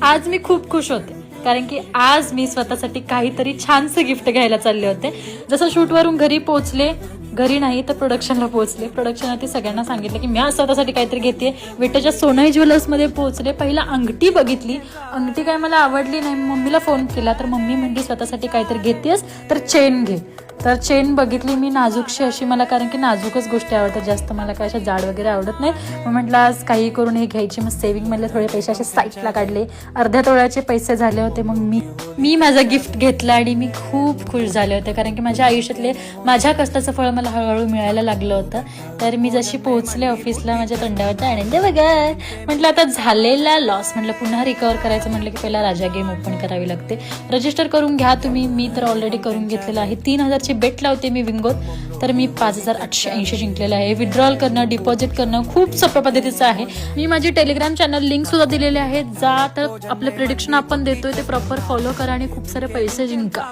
आज मी खूप खुश होते कारण की आज मी स्वतःसाठी काहीतरी छानसं गिफ्ट घ्यायला चालले होते. जसं शूटवरून घरी पोहोचले, घरी नाही तर प्रोडक्शनला पोहोचले. प्रोडक्शनला सगळ्यांना सांगितलं की मी आज स्वतःसाठी काहीतरी घेते. विटेच्या सोनई ज्वेलर्समध्ये पोहोचले. पहिला अंगठी बघितली, अंगठी काय मला आवडली नाही. मम्मीला फोन केला तर मम्मी म्हणली स्वतःसाठी काहीतरी घेतेस तर चेन घे. तर चेन बघितली मी नाजूकशी अशी, मला कारण की नाजूकच गोष्टी आवडतात जास्त, मला काय अशा जाड वगैरे आवडत नाही. मग म्हटलं आज काही करून हे घ्यायची. मग सेव्हिंगमधले थोडे पैसे असे साईडला काढले, अर्ध्या तोळ्याचे पैसे झाले होते. मग मी माझं गिफ्ट घेतलं आणि मी खूप खुश झाले होते कारण की माझ्या आयुष्यातले माझ्या कष्टाचं फळ मला हळूहळू मिळायला लागलं होतं. तर मी जशी पोहोचले ऑफिसला माझ्या तोंडावरचा आनंद बघा, म्हटलं आता झालेला लॉस म्हटलं पुन्हा रिकवर करायचं म्हटलं की पहिला राजा गेम ओपन करावी लागते. रजिस्टर करून घ्या तुम्ही, मी तर ऑलरेडी करून घेतलेलं आहे. 3000ची बेट लावते मी विंगोत, तर मी 5880 जिंकलेलं आहे. विड्रॉल करणं, डिपॉझिट करणं खूप सोप्या पद्धतीचं आहे. मी माझी टेलिग्राम चॅनल लिंक सुद्धा दिलेले आहे. जा तर आपलं प्रेडिक्शन आपण देतोय ते प्रॉपर फॉलो करा आणि खूप सारे पैसे जिंका.